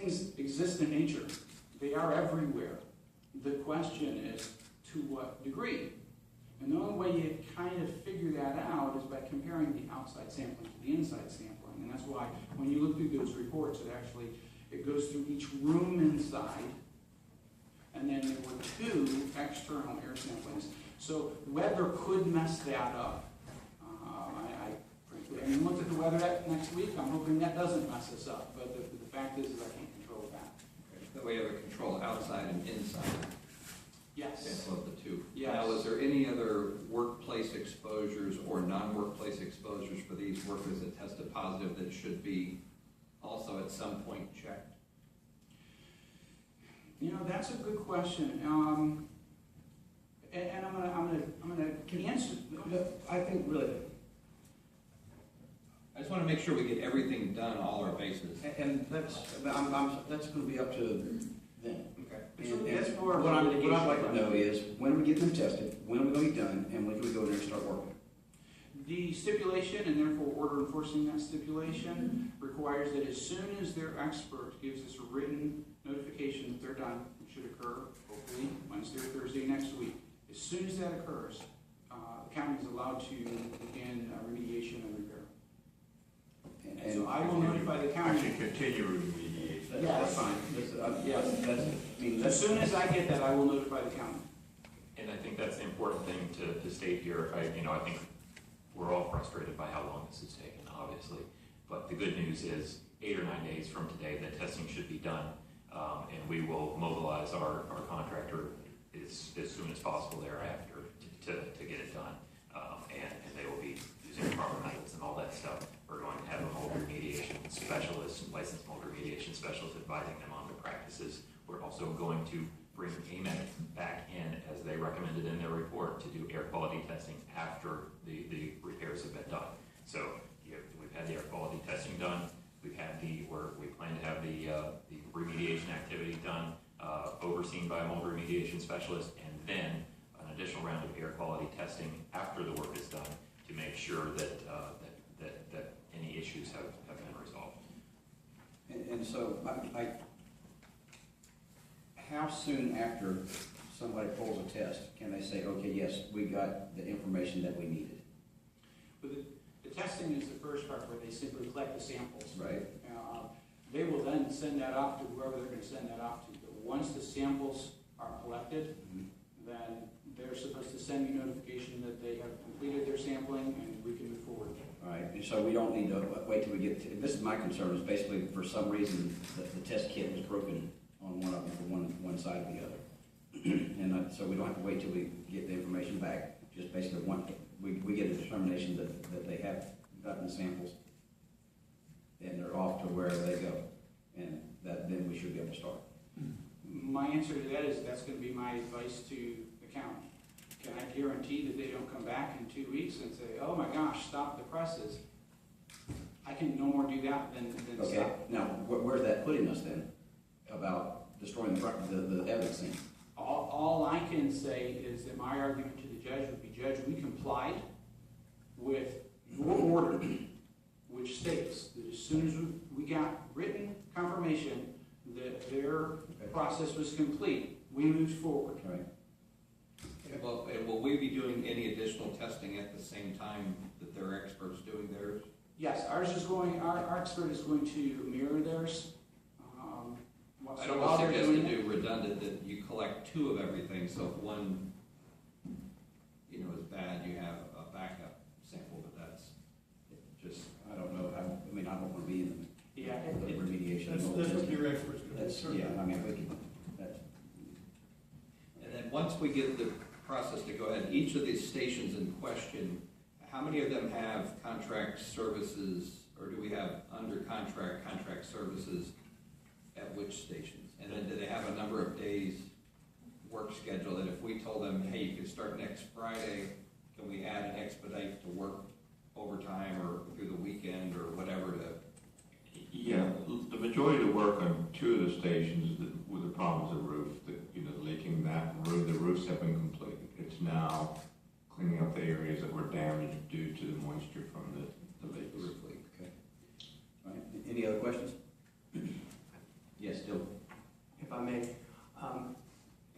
things exist in nature. They are everywhere. The question is, to what degree? And the only way you kind of figure that out is by comparing the outside sampling to the inside sampling. And that's why when you look through those reports, it goes through each room inside, and then there were 2 external air samplings. So weather could mess that up. I mean, look at the weather next week. I'm hoping that doesn't mess us up. But the fact is I can't control that. That way you have a control outside and inside. Yes. Sample of the 2. Yes. Now, is there any other workplace exposures or non-workplace exposures for these workers that tested positive that should be also at some point checked? You know, that's a good question. And I'm gonna answer. I think really, I just want to make sure we get everything done, all our bases. and that's going to be up to them. Okay. And That's more what I'd litigation, like to right? know is, when we get them tested, when are we going to be done, and when can we go in there and start working? The stipulation, and therefore order enforcing that stipulation, requires that as soon as their expert gives us a written notification that they're done, which should occur hopefully Wednesday or Thursday next week, as soon as that occurs, the county is allowed to begin remediation and repair. And so I will notify the county. Actually, continue remediation. That's fine. As soon as I get that, I will notify the county. And I think that's the important thing to state here. I think we're all frustrated by how long this has taken, obviously. But the good news is 8 or 9 days from today, the testing should be done. And we will mobilize our contractor as soon as possible thereafter to get it done. And they will be using proper methods and all that stuff. We're going to have a mold remediation specialist, licensed mold remediation specialist, advising them on the practices. We're also going to bring AMET back in, as they recommended in their report, to do air quality testing after the repairs have been done. So we've had the air quality testing done. We plan to have the remediation activity done, overseen by a mold remediation specialist, and then an additional round of air quality testing after the work is done to make sure that any issues have been resolved. And so, how soon after somebody pulls a test can they say, okay, yes, we got the information that we needed? But the testing is the first part where they simply collect the samples. Right. They will then send that off to whoever they're going to send that off to. But once the samples are collected, then they're supposed to send you notification that they have completed their sampling and we can move forward. All right, and so we don't need to wait till we get to, this is my concern, is basically for some reason the test kit was broken on one of them, from one side or the other. And so we don't have to wait till we get the information back, just basically we get a determination that they have gotten the samples and they're off to wherever they go, and then we should be able to start. My answer to that is that's going to be my advice to the county. Can I guarantee that they don't come back in 2 weeks and say, oh my gosh, stop the presses? I can no more do that than Okay, stop. now where's that putting us then about destroying the evidence thing? All I can say is that my argument to the judge would be, Judge, we complied with your order, which states that as soon as we got written confirmation that their process was complete, we moved forward. Right. Well, and will we be doing any additional testing at the same time that their experts doing theirs? Yes, our expert is going to mirror theirs. I don't want to suggest to do redundant that you collect 2 of everything, so if one, is bad, you have a backup sample, but that's just, I don't know, I don't want to be in the remediation. That's what your experts do. That's, yeah, I mean, we can, that's. and then once we get the process to go ahead, each of these stations in question, how many of them have contract services, or do we have under contract services at which stations? And then do they have a number of days work schedule that if we told them, hey, you can start next Friday, can we add an expedite to work overtime or through the weekend or whatever to? Yeah, the majority of the work on 2 of the stations with the problems of the roof, the leaking that roof, the roofs have been completed. It's now cleaning up the areas that were damaged due to the moisture from the leaks. Roof leak. Okay. All right. Any other questions? Yes, still. If I may, and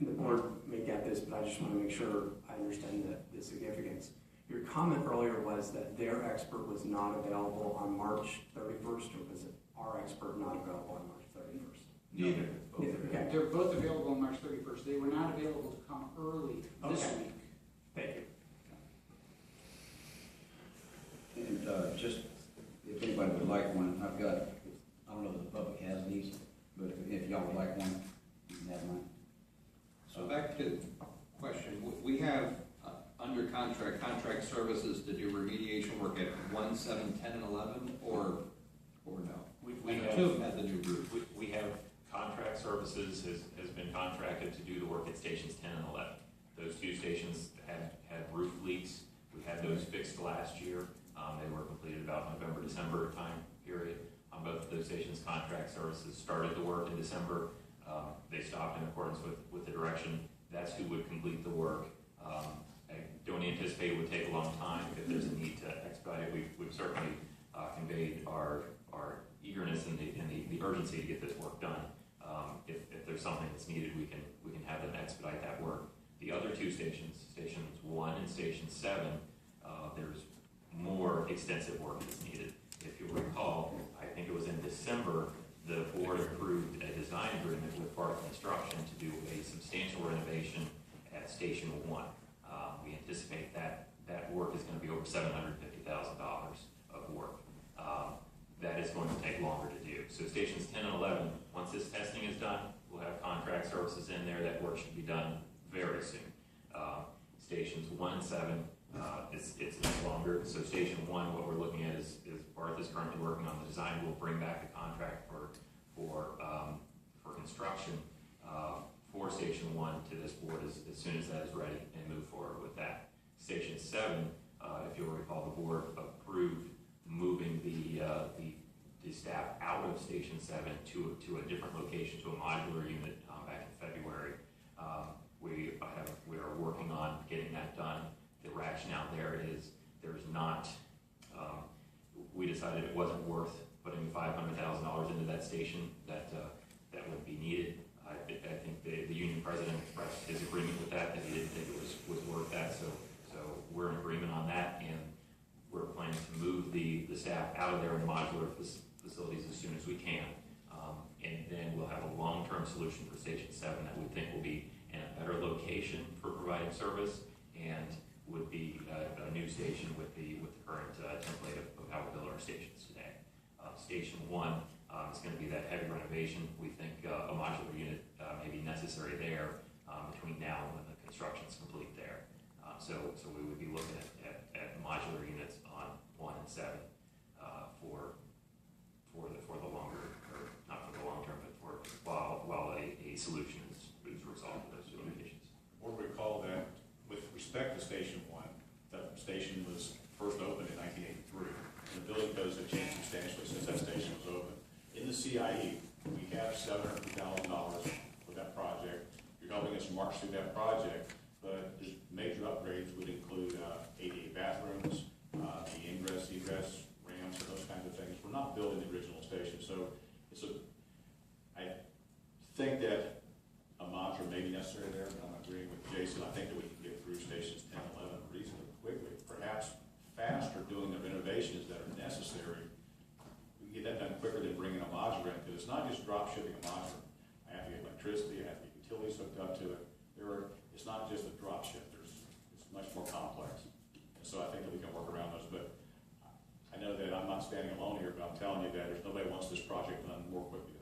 the board may get this, but I just want to make sure I understand the significance. Your comment earlier was that their expert was not available on March 31st, or was it our expert not available on March 31st? Neither. Neither, okay. They're both available on March 31st. They were not available to come early this Okay. week. Thank you. And just, if anybody would like one, I've got, I don't know if the public has these, but if y'all would like one, you can have mine. So back to the question, we have under contract services to do remediation work at 1, 7, 10, and 11, or no? We And have, two of them have the new roof. we have contract services has been contracted to do the work at stations 10 and 11. Those two stations had roof leaks. We had those fixed last year. They were completed about November, December time period. On both of those stations, contract services started the work in December. They stopped in accordance with the direction. That's who would complete the work. I don't anticipate it would take a long time. If there's a need to expedite it, we've certainly conveyed our eagerness and the urgency to get this work done. If there's something that's needed, we can have them expedite that work. The other two stations, stations 1 and station 7, there's more extensive work that's needed. If you recall, I think it was in December, the board approved a design agreement with Barth Construction to do a substantial renovation at Station 1. We anticipate that work is going to be over $750,000 of work. That is going to take longer to do. So stations 10 and 11, once this testing is done, we'll have contract services in there. That work should be done very soon. Stations 1 and 7, it's longer. So station 1, what we're looking at is Barth is currently working on the design. We'll bring back a contract for construction for station 1 to this board as soon as that is ready, and move forward with that. Station 7, if you'll recall, the board approved moving the staff out of station 7 to a different location, to a modular unit back in February. We are working on getting that done. The rationale there is there's not, we decided it wasn't worth putting $500,000 into that station that would be needed. I think the union president expressed his agreement with that he didn't think it was worth that. So we're in agreement on that, and we're planning to move the staff out of there in modular facilities as soon as we can. And then we'll have a long-term solution for Station 7 that we think will be in a better location for providing service, and would be a new station with the current template of how we build our stations today. Station 1 is going to be that heavy renovation. We think a modular unit may be necessary there between now and when the construction's complete there. So we would be looking at modular units on 1 and 7 for the longer, or not for the long term, but for while a solution is resolved for those two locations. Or recall that with respect to Station 1, that station was first opened in 1983, and the building codes have changed substantially since that station was opened. In the CIE, we have $750,000 for that project. You're helping us march through that project, but the major upgrades would include ADA bathrooms, the ingress, egress ramps, and those kinds of things. We're not building the original station, so I think that a mantra may be necessary there, but I'm agreeing with Jason. I think that we can get through stations 10 and 11 reasonably quickly, perhaps faster doing the renovations that are necessary. We can get that done quicker than bringing a modular in, because it's not just drop shipping a modular. I have to get electricity, I have to get utilities hooked up to it. It's not just a drop ship, it's much more complex. And so I think that we can work around those, but I know that I'm not standing alone here, but I'm telling you that there's nobody wants this project done more quickly